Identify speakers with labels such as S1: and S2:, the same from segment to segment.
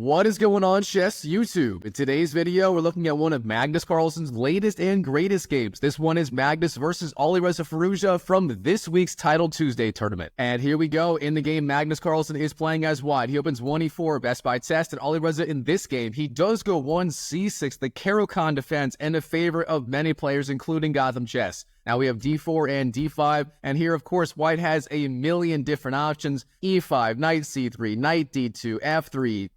S1: What is going on, chess YouTube? In today's video, we're looking at one of Magnus Carlsen's latest and greatest games. This one is Magnus versus Alireza Firouzja from this week's Title Tuesday tournament. And here we go. In the game, Magnus Carlsen is playing as white. He opens 1e4 best by test, and Alireza in this game, he does go 1c6, the Caro-Kann Defense, and a favorite of many players, including Gotham Chess. Now we have d4 and d5, and here, of course, white has a million different options. e5, knight c3, knight d2, f3,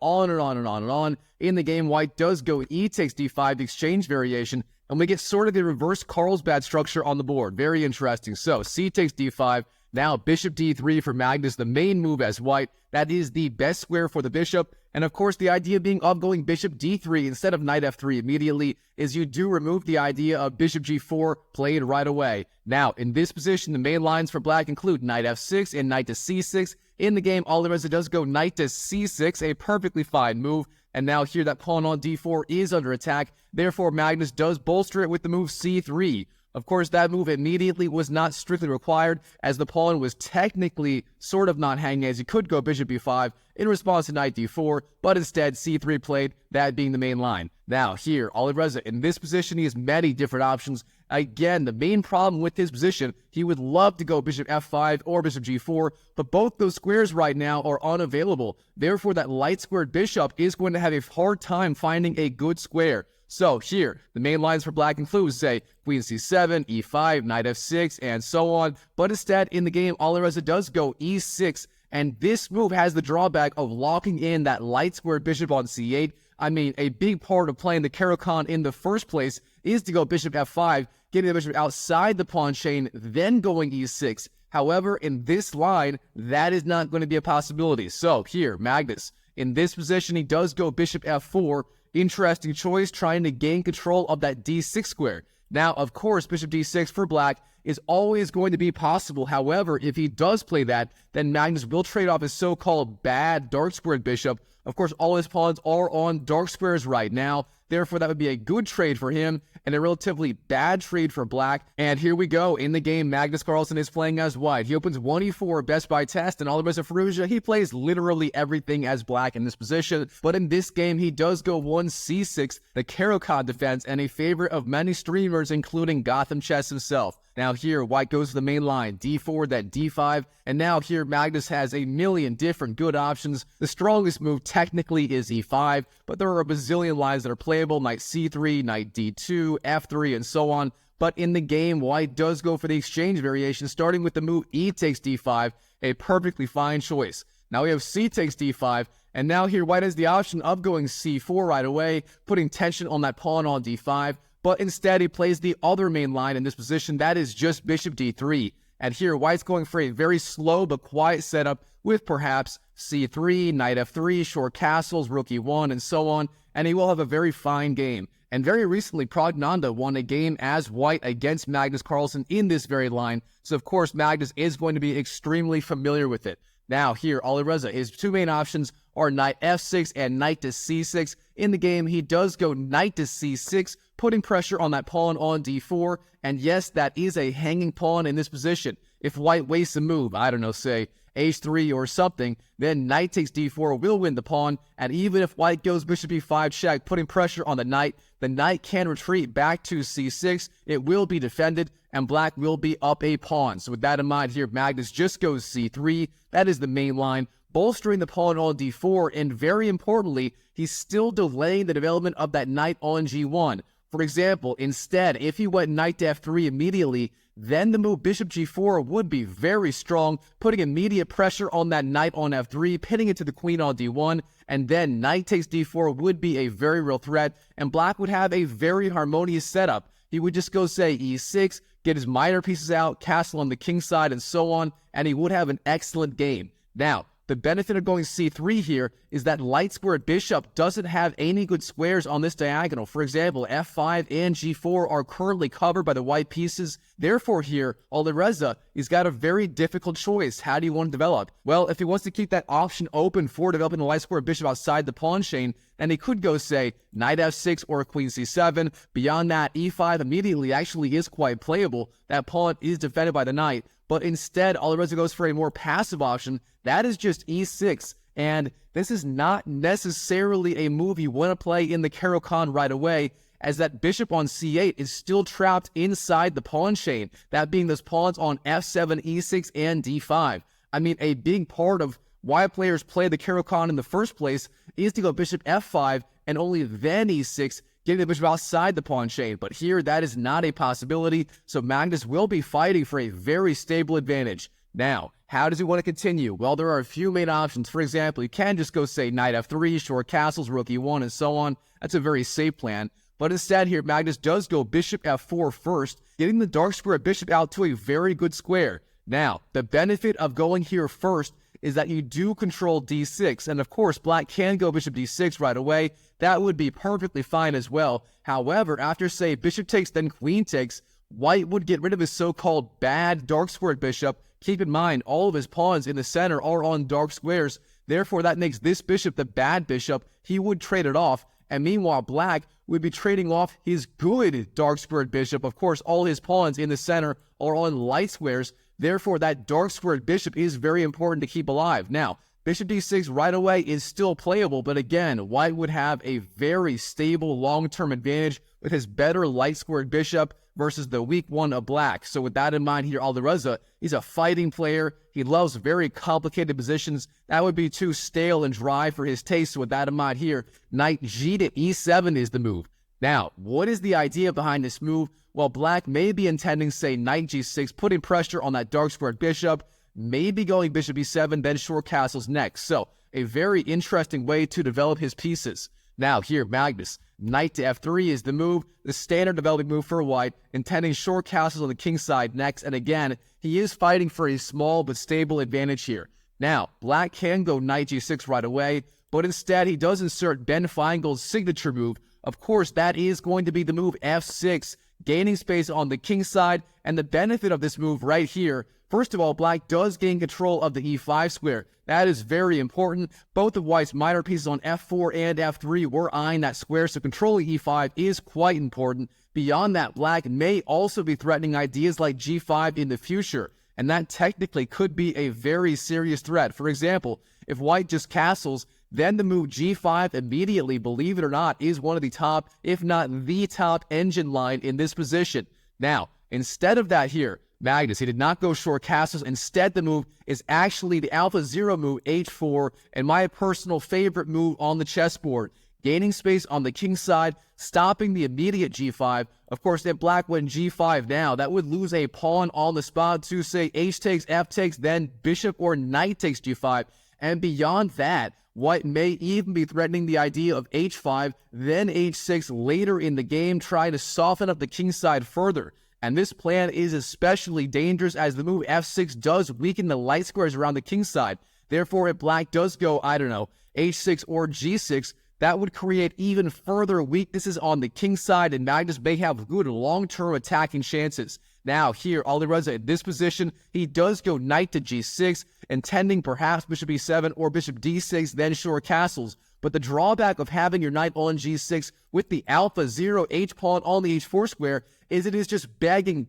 S1: on and on and on and on. In the game, white does go e takes d5, the exchange variation, and we get sort of the reverse Carlsbad structure on the board. Very interesting. So c takes d5. Now bishop d3 for Magnus, the main move as white. That is the best square for the bishop. And of course, the idea being of going bishop d3 instead of knight f3 immediately is you do remove the idea of bishop g4 played right away. Now, in this position, the main lines for black include knight f6 and knight to c6. In the game, Alireza does go knight to c6, a perfectly fine move. And now here, that pawn on d4 is under attack. Therefore, Magnus does bolster it with the move c3. Of course, that move immediately was not strictly required, as the pawn was technically sort of not hanging, as he could go bishop b5 in response to knight d4, but instead c3 played, that being the main line. Now here, Alireza, in this position, he has many different options. Again, the main problem with his position, he would love to go bishop f5 or bishop g4, but both those squares right now are unavailable. Therefore, that light squared bishop is going to have a hard time finding a good square. So here, the main lines for black include, say, queen c7, e5, knight f6, and so on. But instead, in the game, Alireza does go e6, and this move has the drawback of locking in that light squared bishop on c8. I mean, a big part of playing the Caro-Kann in the first place is to go bishop f5, getting the bishop outside the pawn chain, then going e6. However, in this line, that is not going to be a possibility. So here, Magnus, in this position, he does go bishop f4. Interesting choice, trying to gain control of that d6 square. Now, of course, bishop d6 for black is always going to be possible. However, if he does play that, then Magnus will trade off his so-called bad dark squared bishop. Of course, all his pawns are on dark squares right now. Therefore, that would be a good trade for him and a relatively bad trade for black. And here we go. In the game, Magnus Carlsen is playing as white. He opens 1e4 best by test, and Alireza Firouzja, he plays literally everything as black in this position. But in this game, he does go 1c6, the Caro-Kann Defense, and a favorite of many streamers, including Gotham Chess himself. Now here, white goes to the main line, d4, then d5, and now here Magnus has a million different good options. The strongest move technically is e5, but there are a bazillion lines that are playable, knight c3, knight d2, f3, and so on. But in the game, white does go for the exchange variation, starting with the move e takes d5, a perfectly fine choice. Now we have c takes d5, and now here white has the option of going c4 right away, putting tension on that pawn on d5, but instead he plays the other main line in this position, that is just bishop d3. And here white's going for a very slow but quiet setup with perhaps c3, knight f3, short castles, rook e1, and so on, and he will have a very fine game. And very recently, Pragnanda won a game as white against Magnus Carlsen in this very line, so of course Magnus is going to be extremely familiar with it. Now here, Alireza, his two main options are knight f6 and knight to c6. In the game, he does go knight to c6, putting pressure on that pawn on d4, and yes, that is a hanging pawn in this position. If white wastes a move, I don't know, say h3 or something, then knight takes d4 will win the pawn, and even if white goes bishop e5 check, putting pressure on the knight can retreat back to c6, it will be defended, and black will be up a pawn. So with that in mind here, Magnus just goes c3, that is the main line, bolstering the pawn on d4, and very importantly, he's still delaying the development of that knight on g1. For example, instead, if he went knight to f3 immediately, then the move bishop g4 would be very strong, putting immediate pressure on that knight on f3, pinning it to the queen on d1, and then knight takes d4 would be a very real threat, and black would have a very harmonious setup. He would just go, say, e6, get his minor pieces out, castle on the king side, and so on, and he would have an excellent game. Now, the benefit of going c3 here is that light squared bishop doesn't have any good squares on this diagonal. For example, f5 and g4 are currently covered by the white pieces. Therefore here, Alireza, he's got a very difficult choice. How do you want to develop? Well, if he wants to keep that option open for developing the light squared bishop outside the pawn chain, then he could go, say, knight f6 or queen c7. Beyond that, e5 immediately actually is quite playable. That pawn is defended by the knight. But instead, Alireza goes for a more passive option. That is just e6. And this is not necessarily a move you want to play in the Caro-Kann right away, as that bishop on c8 is still trapped inside the pawn chain, that being those pawns on f7, e6, and d5. I mean, a big part of why players play the Caro-Kann in the first place is to go bishop f5 and only then e6, getting the bishop outside the pawn chain. But here, that is not a possibility, so Magnus will be fighting for a very stable advantage. Now, how does he want to continue? Well, there are a few main options. For example, you can just go, say, knight f3, short castles, rook e1, and so on. That's a very safe plan. But instead here, Magnus does go bishop f4 first, getting the dark square bishop out to a very good square. Now, the benefit of going here first is that you do control d6, and of course, black can go bishop d6 right away. That would be perfectly fine as well. However, after, say, bishop takes, then queen takes, white would get rid of his so-called bad dark squared bishop. Keep in mind, all of his pawns in the center are on dark squares. Therefore, that makes this bishop the bad bishop. He would trade it off. And meanwhile, black would be trading off his good dark squared bishop. Of course, all his pawns in the center are on light squares. Therefore, that dark squared bishop is very important to keep alive. Now, bishop d6 right away is still playable, but again, white would have a very stable long-term advantage with his better light squared bishop versus the weak one of black. So with that in mind here, Alireza, he's a fighting player. He loves very complicated positions. That would be too stale and dry for his taste. So with that in mind here, knight g to e7 is the move. Now, what is the idea behind this move? Well, black may be intending, say, knight g6, putting pressure on that dark squared bishop, maybe going bishop e7, then short castles next. So a very interesting way to develop his pieces. Now here, Magnus, knight to f3 is the move, the standard developing move for white, intending short castles on the king side next. And again, he is fighting for a small but stable advantage here. Now, black can go knight g6 right away, but instead he does insert Ben Feingold's signature move. Of course, that is going to be the move f6, gaining space on the king side. And the benefit of this move right here, first of all, black does gain control of the e5 square. That is very important. Both of white's minor pieces on f4 and f3 were eyeing that square, so controlling e5 is quite important. Beyond that, black may also be threatening ideas like g5 in the future, and that technically could be a very serious threat. For example, if white just castles, then the move g5 immediately, believe it or not, is one of the top, if not the top engine line in this position. Now, instead of that here, Magnus, he did not go short castles. Instead, the move is actually the alpha 0 move, h4, and my personal favorite move on the chessboard. Gaining space on the king side, stopping the immediate g5. Of course, if black went g5 now, that would lose a pawn on the spot to, say, h takes, f takes, then bishop or knight takes g5. And beyond that, white may even be threatening the idea of h5, then h6 later in the game, trying to soften up the king side further. And this plan is especially dangerous as the move f6 does weaken the light squares around the king side. Therefore, if black does go, I don't know, h6 or g6, that would create even further weaknesses on the king side, and Magnus may have good long-term attacking chances. Now here, Alireza in this position, he does go knight to g6, intending perhaps bishop e7 or bishop d6, then short castles. But the drawback of having your knight on g6 with the alpha 0 h-pawn on the h4 square is it is just begging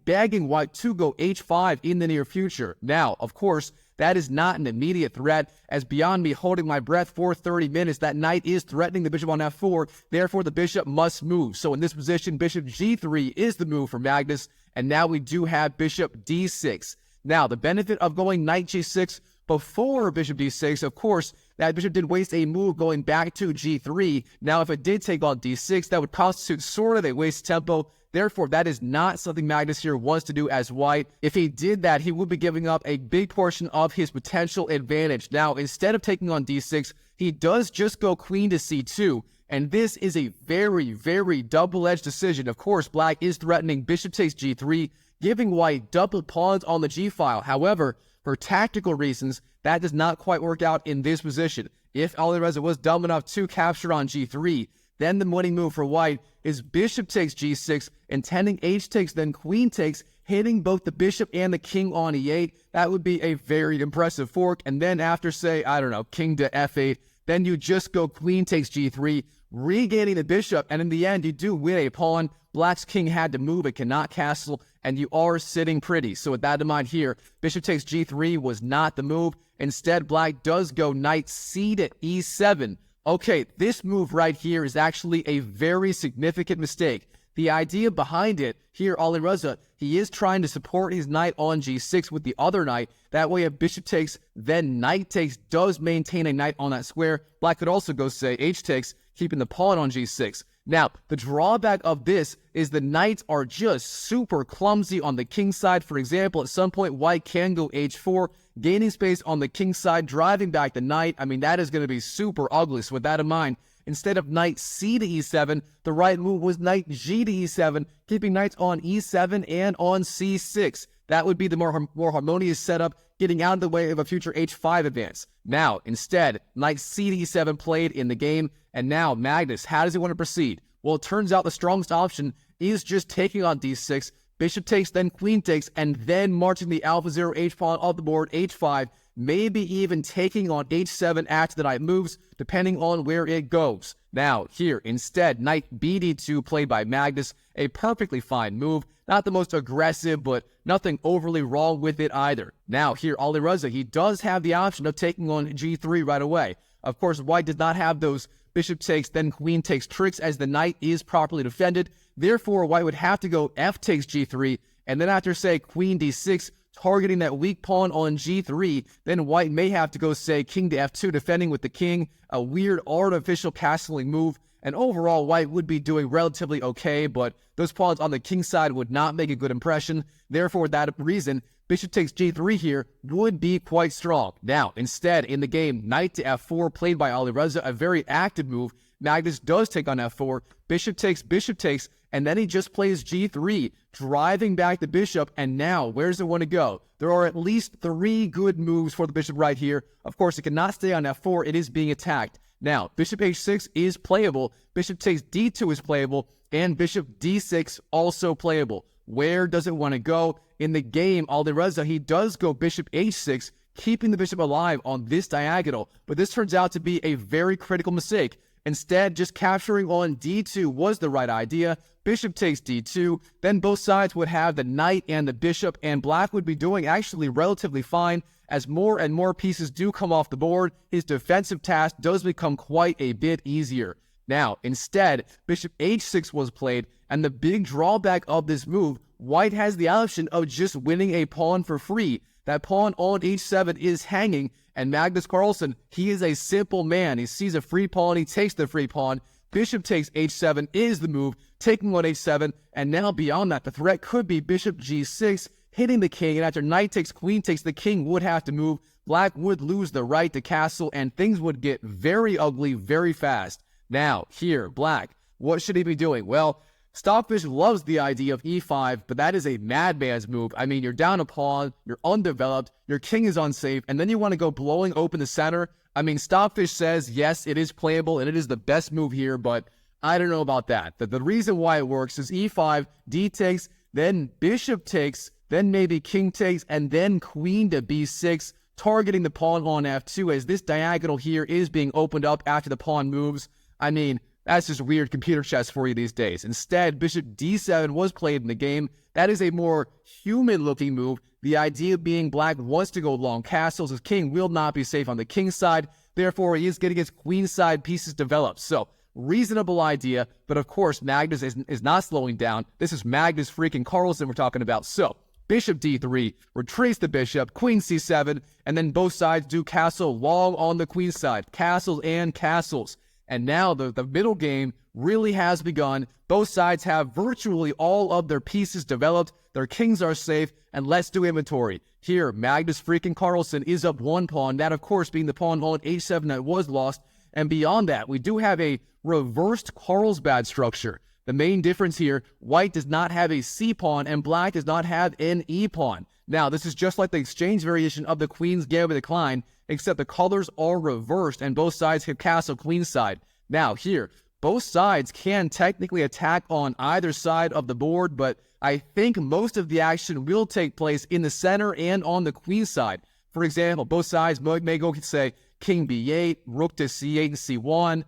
S1: white to go h5 in the near future. Now, of course, that is not an immediate threat, as beyond me holding my breath for 30 minutes, that knight is threatening the bishop on f4, therefore the bishop must move. So in this position, bishop g3 is the move for Magnus, and now we do have bishop d6. Now, the benefit of going knight g6 before bishop d6, of course, that bishop did waste a move going back to g3. Now, if it did take on d6, that would constitute sort of a waste tempo. Therefore, that is not something Magnus here wants to do as white. If he did that, he would be giving up a big portion of his potential advantage. Now, instead of taking on d6, he does just go queen to c2. And this is a very, very double-edged decision. Of course, black is threatening bishop takes g3, giving white double pawns on the g-file. However, for tactical reasons, that does not quite work out in this position. If Alireza was dumb enough to capture on g3, then the winning move for white is bishop takes g6, intending h takes, then queen takes, hitting both the bishop and the king on e8. That would be a very impressive fork. And then after, say, I don't know, king to f8, then you just go queen takes g3, regaining the bishop, and in the end, you do win a pawn. Black's king had to move, it cannot castle, and you are sitting pretty. So with that in mind here, bishop takes g3 was not the move. Instead, black does go knight c to e7. Okay, this move right here is actually a very significant mistake. The idea behind it here, Alireza, he is trying to support his knight on g6 with the other knight. That way, if bishop takes, then knight takes does maintain a knight on that square. Black could also go, say, h takes, keeping the pawn on g6. Now, the drawback of this is the knights are just super clumsy on the king side. For example, at some point, white can go h4, gaining space on the king side, driving back the knight. I mean, that is going to be super ugly. So with that in mind, instead of knight c to e7, the right move was knight g to e7, keeping knights on e7 and on c6. That would be the more harmonious setup, getting out of the way of a future h5 advance. Now, instead, knight c to e7 played in the game, and now Magnus, how does he want to proceed? Well, it turns out the strongest option is just taking on d6, bishop takes, then queen takes, and then marching the alpha 0 h-pawn off the board, h5, maybe even taking on h7 after the knight moves, depending on where it goes. Now, here, instead, knight bd2 played by Magnus, a perfectly fine move. Not the most aggressive, but nothing overly wrong with it either. Now, here, Alireza, he does have the option of taking on g3 right away. Of course, white does not have those bishop takes, then queen takes tricks as the knight is properly defended. Therefore, white would have to go f takes g3, and then after, say, queen d6, targeting that weak pawn on g3, then white may have to go, say, king to f2, defending with the king, a weird artificial castling move, and overall, white would be doing relatively okay, but those pawns on the king side would not make a good impression. Therefore, for that reason, bishop takes g3 here would be quite strong. Now, instead, in the game, knight to f4 played by Alireza, a very active move. Magnus does take on f4, bishop takes, and then he just plays g3, driving back the bishop, and now, where does it want to go? There are at least 3 good moves for the bishop right here. Of course, it cannot stay on f4, it is being attacked. Now, bishop h6 is playable, bishop takes d2 is playable, and bishop d6 also playable. Where does it want to go? In the game, Alireza, he does go bishop h6, keeping the bishop alive on this diagonal, but this turns out to be a very critical mistake. Instead, just capturing on d2 was the right idea. Bishop takes d2, then both sides would have the knight and the bishop, and black would be doing actually relatively fine. As more and more pieces do come off the board, his defensive task does become quite a bit easier. Now, instead, bishop h6 was played, and the big drawback of this move, white has the option of just winning a pawn for free. That pawn on h7 is hanging, and Magnus Carlsen, he is a simple man. He sees a free pawn, he takes the free pawn. Bishop takes h7 is the move, taking on h7, and now beyond that, the threat could be bishop g6, hitting the king, and after knight takes, queen takes, the king would have to move. Black would lose the right to castle, and things would get very ugly very fast. Now, here, black, what should he be doing? Well, Stockfish loves the idea of e5, but that is a madman's move. I mean, you're down a pawn, you're undeveloped, your king is unsafe, and then you want to go blowing open the center. I mean, Stockfish says, yes, it is playable, and it is the best move here, but I don't know about that. The reason why it works is e5, d takes, then bishop takes, then maybe king takes, and then queen to b6, targeting the pawn on f2, as this diagonal here is being opened up after the pawn moves. I mean, that's just weird computer chess for you these days. Instead, bishop d7 was played in the game. That is a more human-looking move. The idea being black wants to go long castles. His king will not be safe on the king side. Therefore, he is getting his queen side pieces developed. So, reasonable idea, but of course, Magnus is not slowing down. This is Magnus freaking Carlsen we're talking about. So, bishop d3, retrace the bishop, queen c7, and then both sides do castle long on the queen side. Castles and castles. And now the middle game really has begun. Both sides have virtually all of their pieces developed. Their kings are safe, and let's do inventory. Here, Magnus freaking Carlsen is up 1 pawn, that of course being the pawn on h7 that was lost. And beyond that, we do have a reversed Carlsbad structure. The main difference here, white does not have a c-pawn, and black does not have an e-pawn. Now, this is just like the exchange variation of the Queen's Gambit Decline, except the colors are reversed and both sides have castle queenside. Now, here, both sides can technically attack on either side of the board, but I think most of the action will take place in the center and on the queen side. For example, both sides may go, say, king b8, rook to c8 and c1,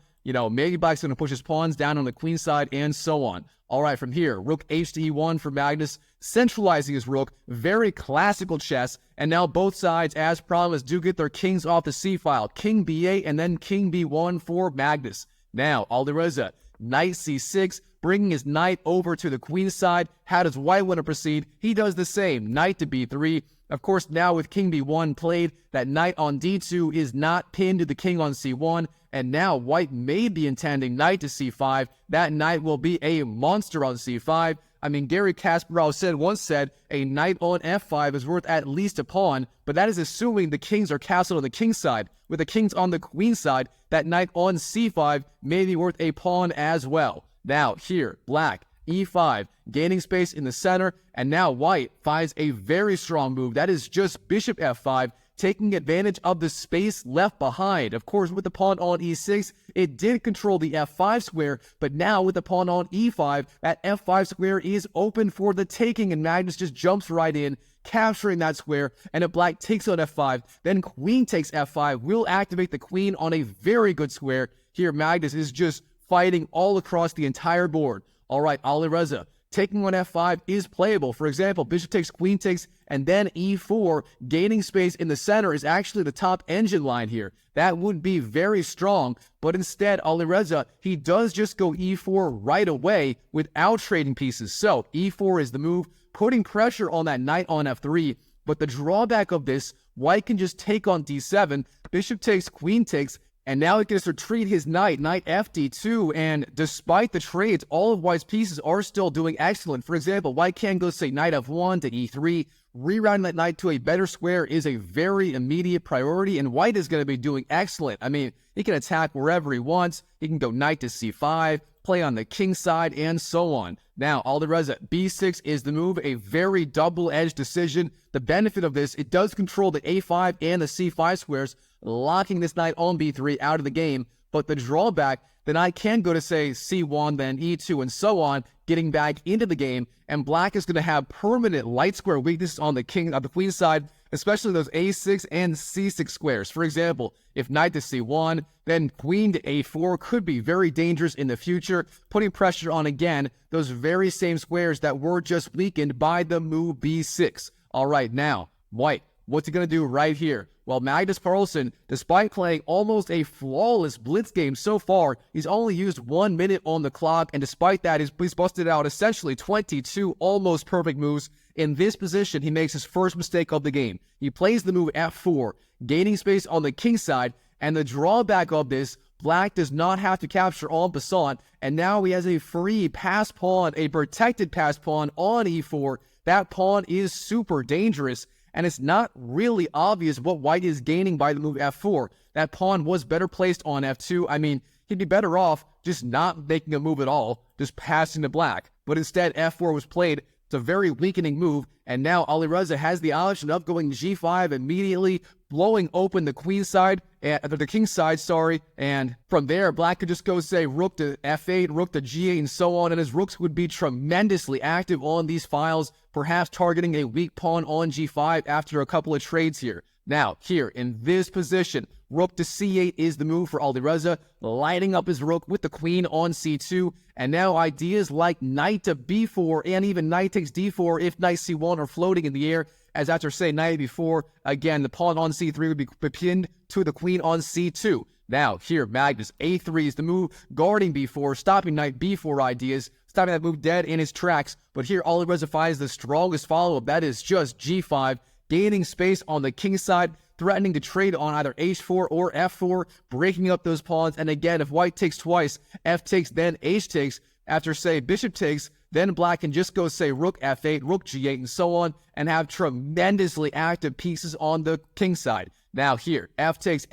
S1: maybe black's going to push his pawns down on the queen side and so on. All right, from here, rook h to e1 for Magnus, centralizing his rook, very classical chess, and now both sides, as promised, do get their kings off the c-file. King b8 and then king b1 for Magnus. Now, Alireza, knight c6, bringing his knight over to the queen side. How does white want to proceed? He does the same, knight to b3. Of course, now with king b1 played, that knight on d2 is not pinned to the king on c1, and now white may be intending knight to c5. That knight will be a monster on c5. I mean, Gary Kasparov once said a knight on f5 is worth at least a pawn, but that is assuming the kings are castled on the king side. With the kings on the queen side, that knight on c5 may be worth a pawn as well. Now, here, black, e5, gaining space in the center, and now white finds a very strong move. That is just bishop f5, taking advantage of the space left behind. Of course, with the pawn on e6, it did control the f5 square, but now with the pawn on e5, that f5 square is open for the taking, and Magnus just jumps right in, capturing that square, and if black takes on f5, then queen takes f5, will activate the queen on a very good square. Here, Magnus is just fighting all across the entire board. All right, Alireza, taking on f5 is playable. For example, bishop takes, queen takes, and then e4, gaining space in the center is actually the top engine line here. That would be very strong, but instead, Alireza, he does just go e4 right away without trading pieces. So, e4 is the move, putting pressure on that knight on f3, but the drawback of this, white can just take on d7, bishop takes, queen takes, and now he can just retreat his knight, knight fd2, and despite the trades, all of white's pieces are still doing excellent. For example, white can go, say, knight f1 to e3. Rerouting that knight to a better square is a very immediate priority, and white is going to be doing excellent. I mean, he can attack wherever he wants. He can go knight to c5, play on the king side, and so on. Now, Alireza, b6 is the move, a very double-edged decision. The benefit of this, it does control the a5 and the c5 squares, locking this knight on b3 out of the game. But the drawback, the knight can go to, say, c1, then e2, and so on, getting back into the game, and black is going to have permanent light square weaknesses on the queen side, especially those a6 and c6 squares. For example, if knight to c1, then queen to a4 could be very dangerous in the future, putting pressure on, again, those very same squares that were just weakened by the move b6. All right, now, white, what's he going to do right here? Well, Magnus Carlsen, despite playing almost a flawless blitz game so far, he's only used 1 minute on the clock, and despite that, he's busted out essentially 22 almost perfect moves. In this position, he makes his first mistake of the game. He plays the move f4, gaining space on the king side, and the drawback of this, black does not have to capture en passant, and now he has a free pass pawn, a protected pass pawn on e4. That pawn is super dangerous, and it's not really obvious what white is gaining by the move f4. That pawn was better placed on f2. I mean, he'd be better off just not making a move at all, just passing to black. But instead, f4 was played. It's a very weakening move, and now Alireza has the option of going g5 immediately, blowing open the queen side, the king side, and from there, black could just go, say, rook to f8, rook to g8, and so on, and his rooks would be tremendously active on these files, perhaps targeting a weak pawn on g5 after a couple of trades here. Now, here, in this position, rook to c8 is the move for Alireza, lighting up his rook with the queen on c2, and now ideas like knight to b4 and even knight takes d4 if knight c1 are floating in the air, as after, say, knight b4, again, the pawn on c3 would be pinned to the queen on c2. Now, here, Magnus, a3 is the move, guarding b4, stopping knight b4 ideas, stopping that move dead in his tracks, but here Alireza finds the strongest follow-up, that is just g5, gaining space on the king side, threatening to trade on either h4 or f4, breaking up those pawns, and again, if white takes twice, f takes, then h takes, after, say, bishop takes, then black can just go, say, rook f8, rook g8, and so on, and have tremendously active pieces on the king side. Now here, f takes,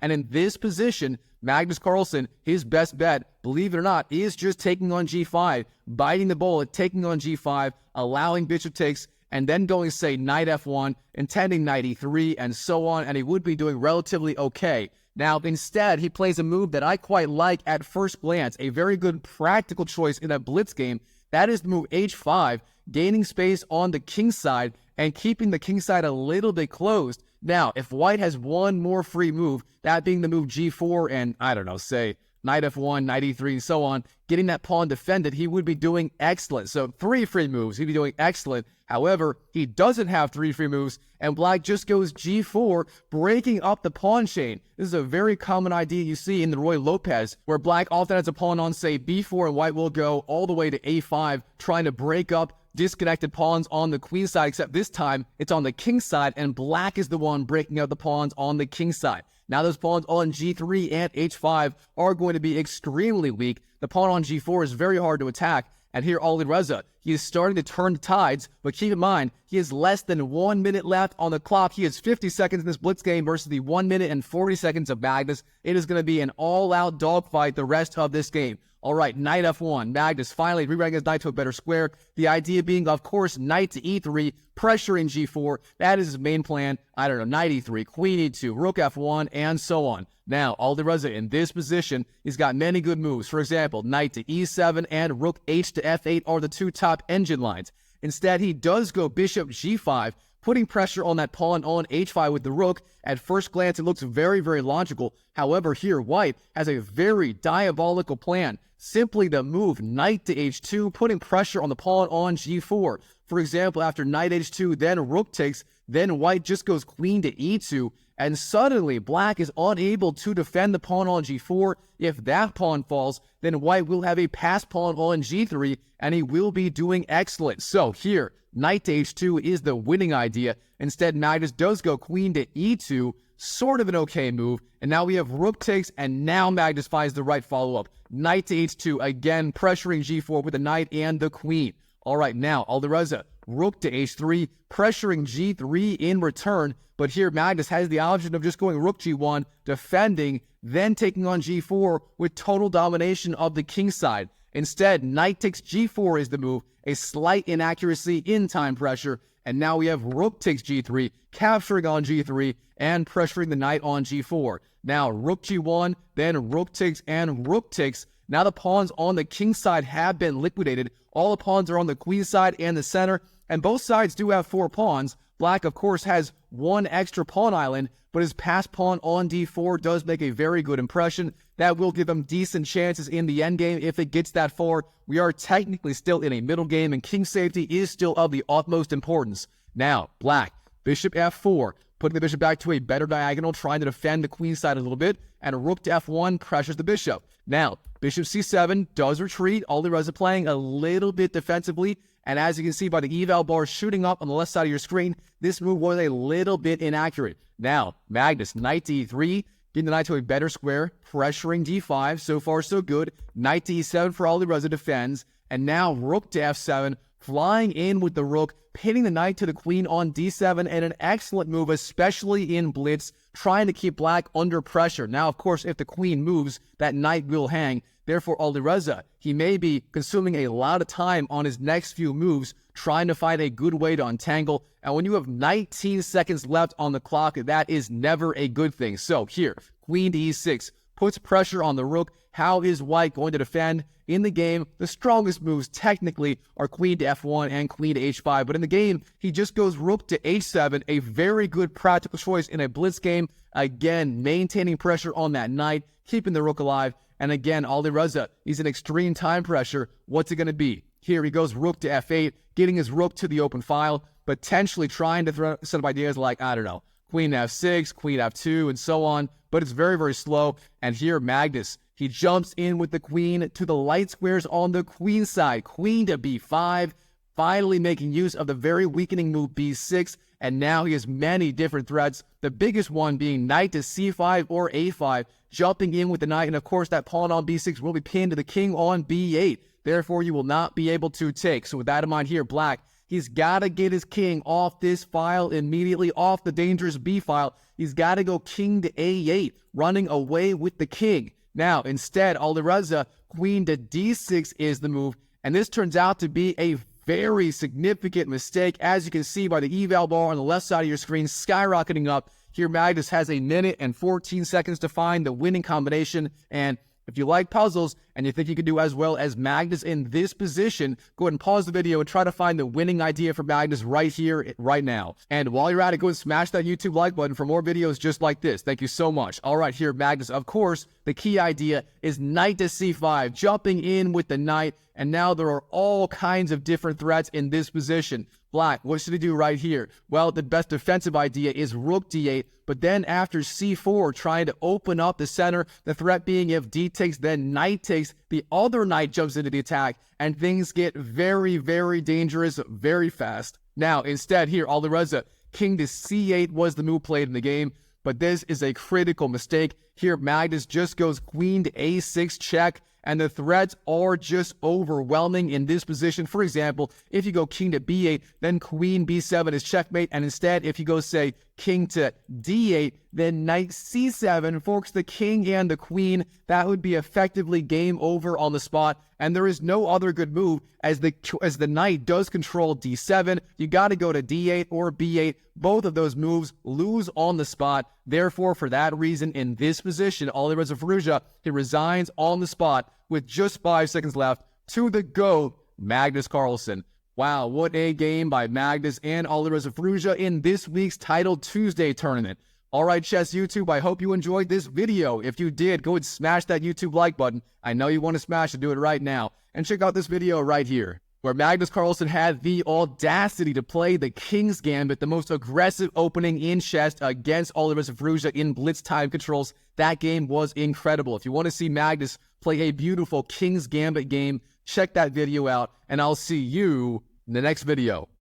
S1: and in this position, Magnus Carlsen, his best bet, believe it or not, is just taking on g5, biting the bullet, taking on g5, allowing bishop takes, and then going, say, knight f1, intending knight e3, and so on, and he would be doing relatively okay. Now, instead, he plays a move that I quite like at first glance, a very good practical choice in a blitz game. That is the move h5, gaining space on the king side and keeping the king side a little bit closed. Now, if white has one more free move, that being the move g4 and, I don't know, say, knight f1, knight e3, and so on, getting that pawn defended, he would be doing excellent. So 3 free moves, he'd be doing excellent. However, he doesn't have 3 free moves, and black just goes g4, breaking up the pawn chain. This is a very common idea you see in the Roy Lopez, where black often has a pawn on, say, b4, and white will go all the way to a5, trying to break up disconnected pawns on the queen side, except this time it's on the king side, and black is the one breaking up the pawns on the king side. Now those pawns on g3 and h5 are going to be extremely weak. The pawn on g4 is very hard to attack. And here Alireza, he is starting to turn the tides, but keep in mind, he has less than 1 minute left on the clock. He has 50 seconds in this blitz game versus the 1 minute and 40 seconds of Magnus. It is going to be an all-out dogfight the rest of this game. All right, knight f1. Magnus finally rewriting his knight to a better square. The idea being, of course, knight to e3, pressuring g4. That is his main plan. I don't know, knight e3, queen e2, rook f1, and so on. Now, Alireza in this position, he's got many good moves. For example, knight to e7 and rook h to f8 are the 2 top engine lines. Instead, he does go bishop g5, putting pressure on that pawn on h5 with the rook. At first glance, it looks very, very logical. However, here, white has a very diabolical plan. Simply to move knight to h2, putting pressure on the pawn on g4. For example, after knight h2, then rook takes, then white just goes queen to e2, and suddenly black is unable to defend the pawn on g4. If that pawn falls, then white will have a passed pawn on g3, and he will be doing excellent. So here, knight to h2 is the winning idea. Instead, Magnus does go queen to e2, sort of an okay move, and now we have rook takes, and now Magnus finds the right follow-up. Knight to h2, again pressuring g4 with the knight and the queen. All right, now Alireza, rook to h3, pressuring g3 in return, but here Magnus has the option of just going rook g1, defending, then taking on g4 with total domination of the king side. Instead, knight takes g4 is the move, a slight inaccuracy in time pressure, and now we have rook takes g3, capturing on g3, and pressuring the knight on g4. Now, rook g1, then rook takes and rook takes. Now the pawns on the king side have been liquidated. All the pawns are on the queen side and the center, and both sides do have 4 pawns. Black, of course, has 1 extra pawn island, but his passed pawn on d4 does make a very good impression. That will give him decent chances in the endgame if it gets that far. We are technically still in a middle game, and king safety is still of the utmost importance. Now, black, bishop f4, putting the bishop back to a better diagonal, trying to defend the queen side a little bit, and rook to f1 pressures the bishop. Now, bishop c7 does retreat. Alireza playing a little bit defensively, and as you can see by the eval bar shooting up on the left side of your screen, this move was a little bit inaccurate. Now, Magnus, knight to e3, getting the knight to a better square, pressuring d5, so far so good. Knight to e7 for Alireza defends, and now rook to f7, flying in with the rook, pinning the knight to the queen on d7, and an excellent move, especially in blitz, trying to keep black under pressure. Now, of course, if the queen moves, that knight will hang. Therefore, Alireza, he may be consuming a lot of time on his next few moves, trying to find a good way to untangle. And when you have 19 seconds left on the clock, that is never a good thing. So here, queen to e6 puts pressure on the rook. How is white going to defend? In the game, the strongest moves technically are queen to f1 and queen to h5, but in the game, he just goes rook to h7, a very good practical choice in a blitz game. Again, maintaining pressure on that knight, keeping the rook alive, and again, Alireza, he's in extreme time pressure. What's it going to be? Here he goes rook to f8, getting his rook to the open file, potentially trying to set up ideas like, I don't know, queen f6, queen f2, and so on, but it's very, very slow. And here, Magnus, he jumps in with the queen to the light squares on the queen side. Queen to b5, finally making use of the very weakening move b6, and now he has many different threats, the biggest one being knight to c5 or a5, jumping in with the knight, and of course that pawn on b6 will be pinned to the king on b8. Therefore, you will not be able to take. So with that in mind here, black, he's got to get his king off this file immediately, off the dangerous b file. He's got to go king to a8, running away with the king. Now, instead, Alireza, queen to d6 is the move, and this turns out to be a very significant mistake, as you can see by the eval bar on the left side of your screen skyrocketing up. Here, Magnus has 1 minute and 14 seconds to find the winning combination, and if you like puzzles and you think you can do as well as Magnus in this position, go ahead and pause the video and try to find the winning idea for Magnus right here, right now. And while you're at it, go and smash that YouTube like button for more videos just like this. Thank you so much. All right, here, Magnus, of course, the key idea is knight to c5, jumping in with the knight, and now there are all kinds of different threats in this position. Black, what should he do right here? Well, the best defensive idea is rook d8, but then after c4, trying to open up the center, the threat being if d takes, then knight takes, the other knight jumps into the attack, and things get very, very dangerous very fast. Now, instead here, Alireza, king to c8 was the move played in the game, but this is a critical mistake. Here, Magnus just goes queen to a6 check, and the threats are just overwhelming in this position. For example, if you go king to b8, then queen b7 is checkmate, and instead, if you go, say, king to d8, then knight c7 forks the king and the queen. That would be effectively game over on the spot, and there is no other good move as the knight does control d7. You got to go to d8 or b8. Both of those moves lose on the spot. Therefore, for that reason, in this position, Alireza Firouzja, he resigns on the spot with just 5 seconds left to the GOAT, Magnus Carlsen. Wow, what a game by Magnus and Alireza Firouzja in this week's Title Tuesday tournament. All right, Chess YouTube, I hope you enjoyed this video. If you did, go and smash that YouTube like button. I know you want to smash it, do it right now. And check out this video right here, where Magnus Carlsen had the audacity to play the King's Gambit, the most aggressive opening in chess against Alireza Firouzja in blitz time controls. That game was incredible. If you want to see Magnus play a beautiful King's Gambit game, check that video out, and I'll see you in the next video.